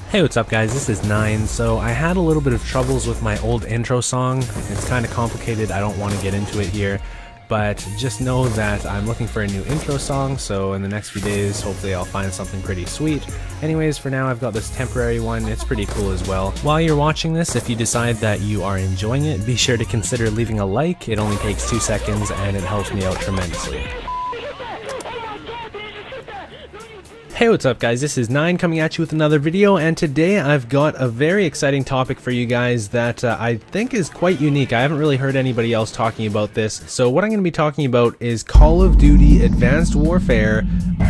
Hey, what's up guys, this is 9. So I had a little bit of troubles with my old intro song. It's kind of complicated, I don't want to get into it here, but just know that I'm looking for a new intro song, so in the next few days hopefully I'll find something pretty sweet. Anyways, for now I've got this temporary one, it's pretty cool as well. While you're watching this, if you decide that you are enjoying it, be sure to consider leaving a like. It only takes 2 seconds and it helps me out tremendously. Hey, what's up guys, this is 9 coming at you with another video, and today I've got a very exciting topic for you guys that I think is quite unique. I haven't really heard anybody else talking about this. So what I'm going to be talking about is Call of Duty Advanced Warfare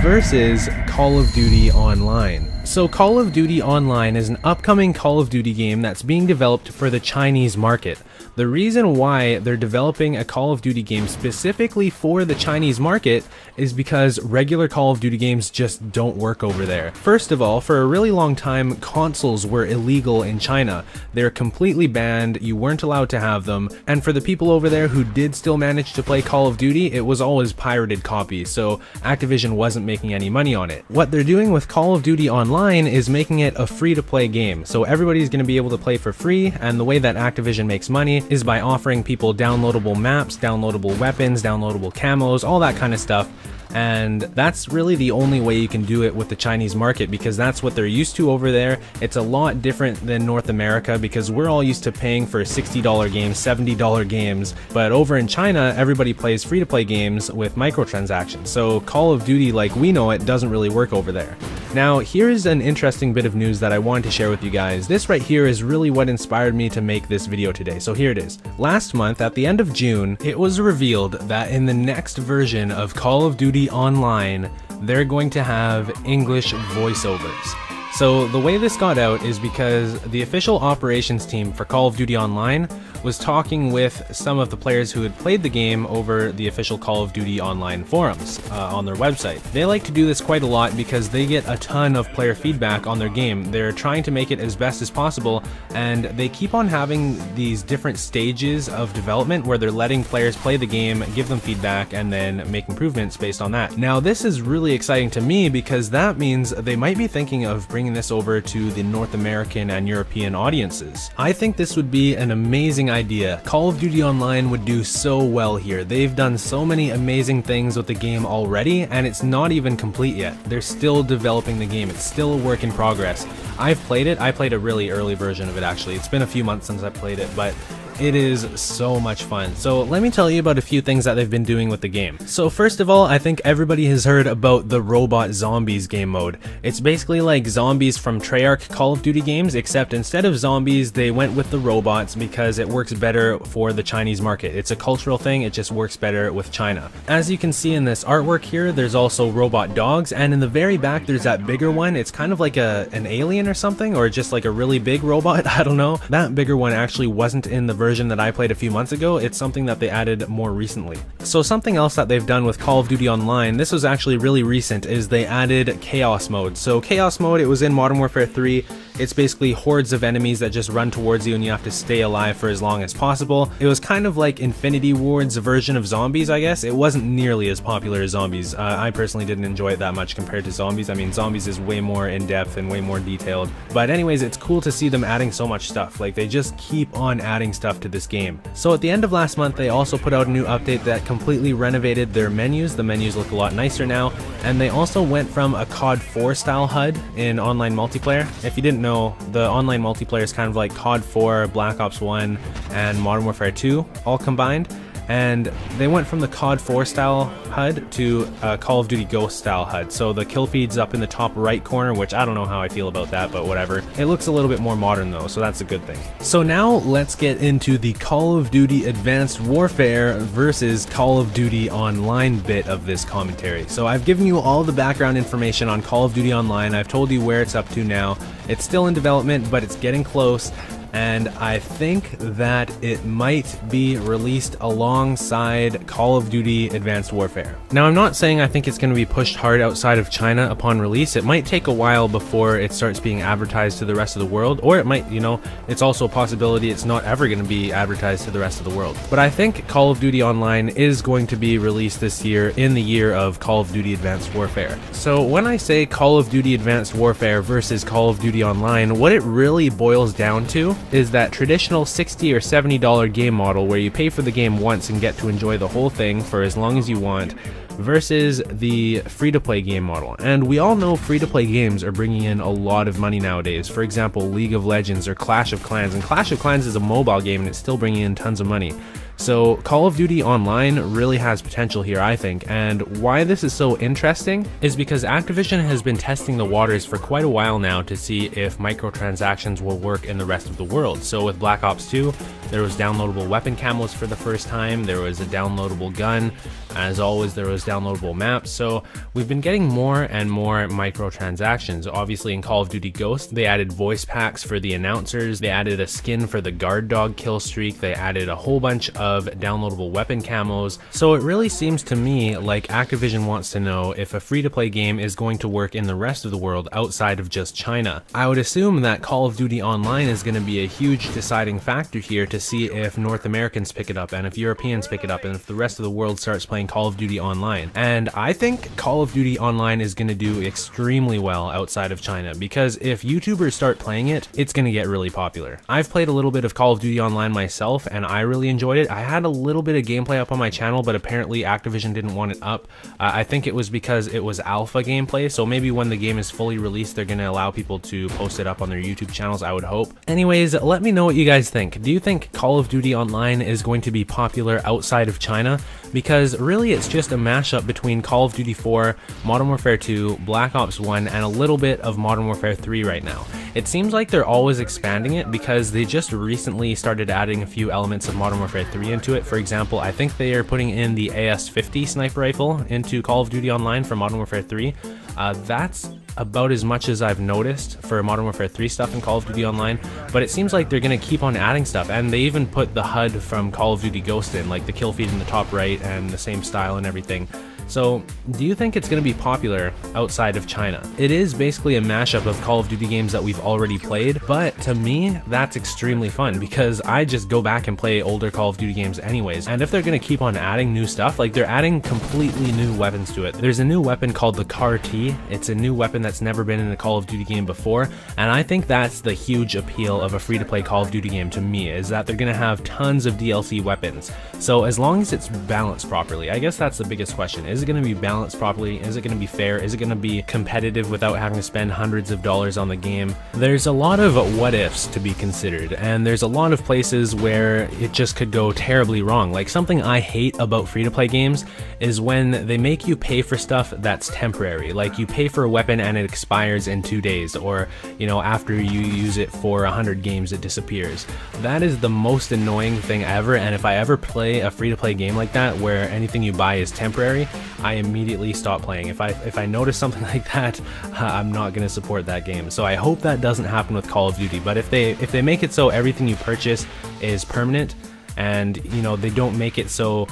versus Call of Duty Online. So Call of Duty Online is an upcoming Call of Duty game that's being developed for the Chinese market. The reason why they're developing a Call of Duty game specifically for the Chinese market is because regular Call of Duty games just don't work over there. First of all, for a really long time, consoles were illegal in China. They're completely banned, you weren't allowed to have them, and for the people over there who did still manage to play Call of Duty, it was always pirated copies, so Activision wasn't making any money on it. What they're doing with Call of Duty Online is making it a free-to-play game, so everybody's going to be able to play for free, and the way that Activision makes money is by offering people downloadable maps, downloadable weapons, downloadable camos, all that kind of stuff. And that's really the only way you can do it with the Chinese market, because that's what they're used to over there. It's a lot different than North America, because we're all used to paying for $60 games, $70 games, but over in China everybody plays free-to-play games with microtransactions, so Call of Duty like we know it doesn't really work over there. Now here's an interesting bit of news that I wanted to share with you guys. This right here is really what inspired me to make this video today, so here it is. Last month at the end of June, it was revealed that in the next version of Call of Duty Online, they're going to have English voiceovers. So the way this got out is because the official operations team for Call of Duty Online was talking with some of the players who had played the game over the official Call of Duty Online forums on their website. They like to do this quite a lot because they get a ton of player feedback on their game. They're trying to make it as best as possible, and they keep on having these different stages of development where they're letting players play the game, give them feedback, and then make improvements based on that. Now this is really exciting to me because that means they might be thinking of bringing this over to the North American and European audiences. I think this would be an amazing idea. Call of Duty Online would do so well here. They've done so many amazing things with the game already, and it's not even complete yet. They're still developing the game. It's still a work in progress. I've played it. I played a really early version of it actually. It's been a few months since I played it, but it is so much fun. So let me tell you about a few things that they've been doing with the game. So first of all, I think everybody has heard about the Robot Zombies game mode. It's basically like zombies from Treyarch Call of Duty games, except instead of zombies, they went with the robots because it works better for the Chinese market. It's a cultural thing, it just works better with China. As you can see in this artwork here, there's also robot dogs, and in the very back there's that bigger one. It's kind of like an alien or something, or just like a really big robot, I don't know. That bigger one actually wasn't in the version that I played a few months ago. It's something that they added more recently. So something else that they've done with Call of Duty Online, this was actually really recent, is they added Chaos Mode. So Chaos Mode, it was in Modern Warfare 3. It's basically hordes of enemies that just run towards you and you have to stay alive for as long as possible. It was kind of like Infinity Ward's version of zombies, I guess. It wasn't nearly as popular as zombies. I personally didn't enjoy it that much compared to zombies. I mean, zombies is way more in-depth and way more detailed. But anyways, it's cool to see them adding so much stuff. Like, they just keep on adding stuff to this game. So at the end of last month, they also put out a new update that completely renovated their menus. The menus look a lot nicer now, and they also went from a COD 4 style HUD in online multiplayer. If you didn't know, the online multiplayer is kind of like COD 4, Black Ops 1, and Modern Warfare 2 all combined. And they went from the COD 4 style HUD to Call of Duty Ghost style HUD. So the kill feed's up in the top right corner, which I don't know how I feel about that, but whatever. It looks a little bit more modern though, so that's a good thing. So now let's get into the Call of Duty Advanced Warfare versus Call of Duty Online bit of this commentary. So I've given you all the background information on Call of Duty Online. I've told you where it's up to now. It's still in development, but it's getting close. and I think that it might be released alongside Call of Duty Advanced Warfare. Now, I'm not saying I think it's going to be pushed hard outside of China upon release. It might take a while before it starts being advertised to the rest of the world, or it might, you know, it's also a possibility it's not ever going to be advertised to the rest of the world. But I think Call of Duty Online is going to be released this year, in the year of Call of Duty Advanced Warfare. So when I say Call of Duty Advanced Warfare versus Call of Duty Online, what it really boils down to is that traditional $60 or $70 game model where you pay for the game once and get to enjoy the whole thing for as long as you want, versus the free-to-play game model. And we all know free-to-play games are bringing in a lot of money nowadays. For example, League of Legends or Clash of Clans, and Clash of Clans is a mobile game and it's still bringing in tons of money. So Call of Duty Online really has potential here, I think, and why this is so interesting is because Activision has been testing the waters for quite a while now to see if microtransactions will work in the rest of the world. So with Black Ops 2, there was downloadable weapon camos for the first time, there was a downloadable gun, as always there was downloadable maps, so we've been getting more and more microtransactions. Obviously in Call of Duty Ghost, they added voice packs for the announcers, they added a skin for the guard dog kill streak, they added a whole bunch of downloadable weapon camos. So it really seems to me like Activision wants to know if a free-to-play game is going to work in the rest of the world outside of just China. I would assume that Call of Duty Online is going to be a huge deciding factor here to see if North Americans pick it up and if Europeans pick it up and if the rest of the world starts playing Call of Duty Online. And I think Call of Duty Online is going to do extremely well outside of China, because if YouTubers start playing it, it's going to get really popular. I've played a little bit of Call of Duty Online myself and I really enjoyed it. I had a little bit of gameplay up on my channel, but apparently Activision didn't want it up. I think it was because it was alpha gameplay, so maybe when the game is fully released they're going to allow people to post it up on their YouTube channels, I would hope. Anyways, let me know what you guys think. Do you think Call of Duty Online is going to be popular outside of China? Because really it's just a mashup between Call of Duty 4, Modern Warfare 2, Black Ops 1, and a little bit of Modern Warfare 3 right now. It seems like they're always expanding it because they just recently started adding a few elements of Modern Warfare 3 into it. For example, I think they are putting in the AS-50 sniper rifle into Call of Duty Online for Modern Warfare 3. That's about as much as I've noticed for Modern Warfare 3 stuff in Call of Duty Online, but it seems like they're going to keep on adding stuff, and they even put the HUD from Call of Duty Ghost in, like the kill feed in the top right and the same style and everything. So, do you think it's going to be popular outside of China? It is basically a mashup of Call of Duty games that we've already played, but to me, that's extremely fun because I just go back and play older Call of Duty games anyways. And if they're going to keep on adding new stuff, like they're adding completely new weapons to it. There's a new weapon called the CAR-T. It's a new weapon that's never been in a Call of Duty game before, and I think that's the huge appeal of a free-to-play Call of Duty game to me, is that they're going to have tons of DLC weapons. So as long as it's balanced properly, I guess that's the biggest question. Is it going to be balanced properly? Is it going to be fair? Is it going to be competitive without having to spend hundreds of dollars on the game? There's a lot of what ifs to be considered, and there's a lot of places where it just could go terribly wrong. Like, something I hate about free-to-play games is when they make you pay for stuff that's temporary. Like, you pay for a weapon and it expires in 2 days, or, you know, after you use it for 100 games it disappears. That is the most annoying thing ever, and if I ever play a free-to-play game like that where anything you buy is temporary, I immediately stop playing. If I notice something like that, I'm not going to support that game. So I hope that doesn't happen with Call of Duty, but if they make it so everything you purchase is permanent, and, you know, they don't make it so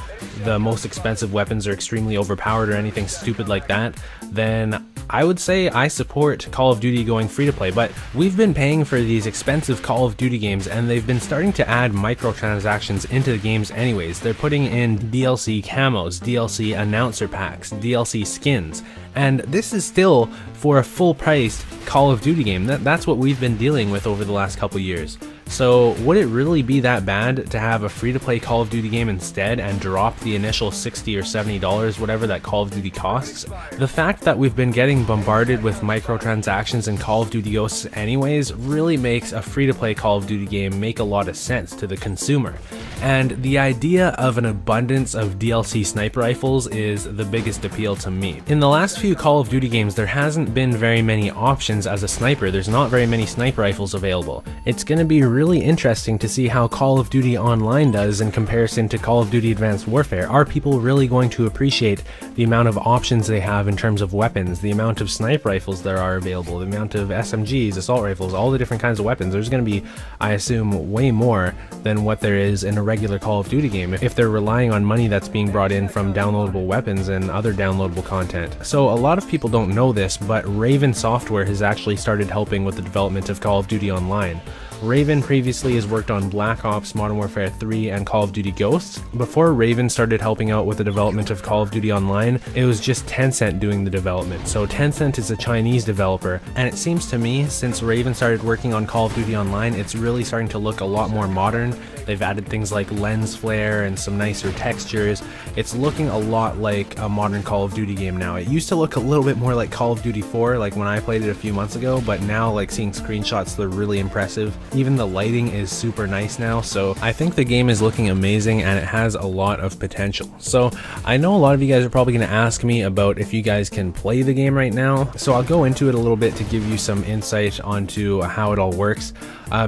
the most expensive weapons are extremely overpowered or anything stupid like that, then I would say I support Call of Duty going free to play. But we've been paying for these expensive Call of Duty games, and they've been starting to add microtransactions into the games anyways. They're putting in DLC camos, DLC announcer packs, DLC skins, and this is still for a full-priced Call of Duty game. That's what we've been dealing with over the last couple years. So would it really be that bad to have a free-to-play Call of Duty game instead and drop the initial $60 or $70, whatever that Call of Duty costs? The fact that we've been getting bombarded with microtransactions in Call of Duty Ghosts anyways really makes a free-to-play Call of Duty game make a lot of sense to the consumer. And the idea of an abundance of DLC sniper rifles is the biggest appeal to me. In the last few Call of Duty games, there hasn't been very many options as a sniper. There's not very many sniper rifles available. It's going to be really really interesting to see how Call of Duty Online does in comparison to Call of Duty Advanced Warfare. Are people really going to appreciate the amount of options they have in terms of weapons, the amount of sniper rifles there are available, the amount of SMGs, assault rifles, all the different kinds of weapons? There's going to be, I assume, way more than what there is in a regular Call of Duty game if they're relying on money that's being brought in from downloadable weapons and other downloadable content. So a lot of people don't know this, but Raven Software has actually started helping with the development of Call of Duty Online. Raven previously has worked on Black Ops, Modern Warfare 3, and Call of Duty Ghosts. Before Raven started helping out with the development of Call of Duty Online, it was just Tencent doing the development. So Tencent is a Chinese developer, and it seems to me, since Raven started working on Call of Duty Online, it's really starting to look a lot more modern. They've added things like lens flare and some nicer textures. It's looking a lot like a modern Call of Duty game now. It used to look a little bit more like Call of Duty 4, like when I played it a few months ago, but now, like, seeing screenshots, they're really impressive. Even the lighting is super nice now, so I think the game is looking amazing and it has a lot of potential. So I know a lot of you guys are probably going to ask me about if you guys can play the game right now, so I'll go into it a little bit to give you some insight onto how it all works.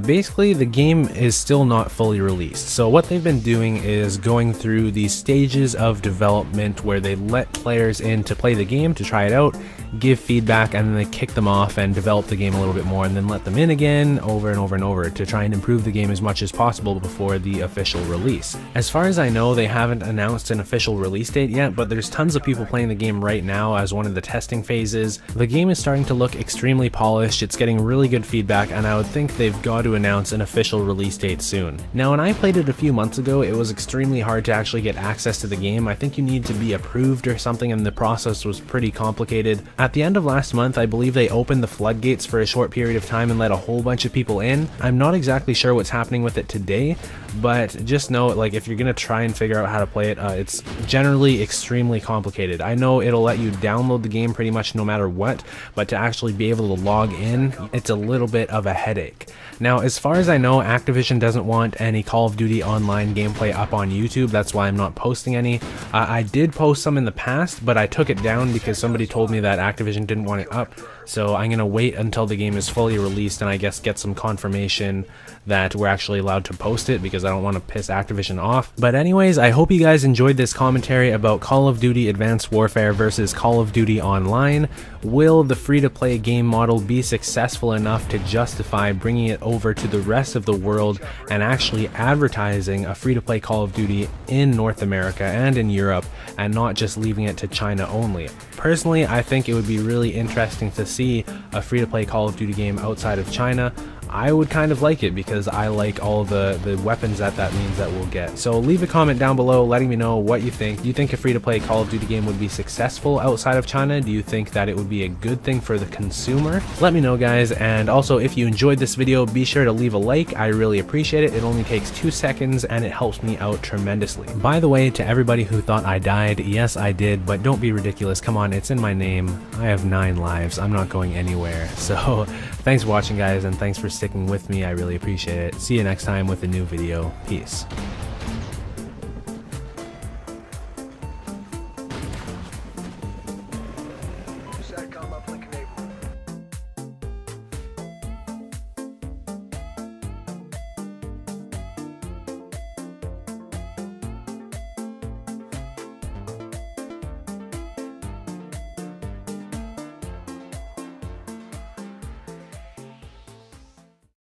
Basically, the game is still not fully released, so what they've been doing is going through these stages of development where they let players in to play the game, to try it out, give feedback, and then they kick them off and develop the game a little bit more, and then let them in again over and over and over to try and improve the game as much as possible before the official release. As far as I know, they haven't announced an official release date yet, but there's tons of people playing the game right now as one of the testing phases. The game is starting to look extremely polished, it's getting really good feedback, and I would think they've got to announce an official release date soon. Now, when I played it a few months ago, it was extremely hard to actually get access to the game. I think you need to be approved or something, and the process was pretty complicated. At the end of last month, I believe they opened the floodgates for a short period of time and let a whole bunch of people in. I'm not exactly sure what's happening with it today, but just know, like, if you're gonna try and figure out how to play it, it's generally extremely complicated. I know it'll let you download the game pretty much no matter what, but to actually be able to log in, it's a little bit of a headache. Now, as far as I know, Activision doesn't want any Call of Duty Online gameplay up on YouTube. That's why I'm not posting any. I did post some in the past, but I took it down because somebody told me that Activision didn't want it up. So I'm gonna wait until the game is fully released and I guess get some confirmation that we're actually allowed to post it, because I don't want to piss Activision off. But anyways, I hope you guys enjoyed this commentary about Call of Duty Advanced Warfare versus Call of Duty Online. Will the free-to-play game model be successful enough to justify bringing it over to the rest of the world and actually advertising a free-to-play Call of Duty in North America and in Europe, and not just leaving it to China only? Personally, I think it would be really interesting to see a free-to-play Call of Duty game outside of China. I would kind of like it because I like all the weapons that means that we'll get. So leave a comment down below letting me know what you think. Do you think a free-to-play Call of Duty game would be successful outside of China? Do you think that it would be a good thing for the consumer? Let me know, guys. And also, if you enjoyed this video, be sure to leave a like. I really appreciate it. It only takes 2 seconds and it helps me out tremendously. By the way, to everybody who thought I died, yes, I did, but don't be ridiculous. Come on, it's in my name. I have 9 lives. I'm not going anywhere. So thanks for watching, guys, and thanks for sticking with me. I really appreciate it. See you next time with a new video. Peace.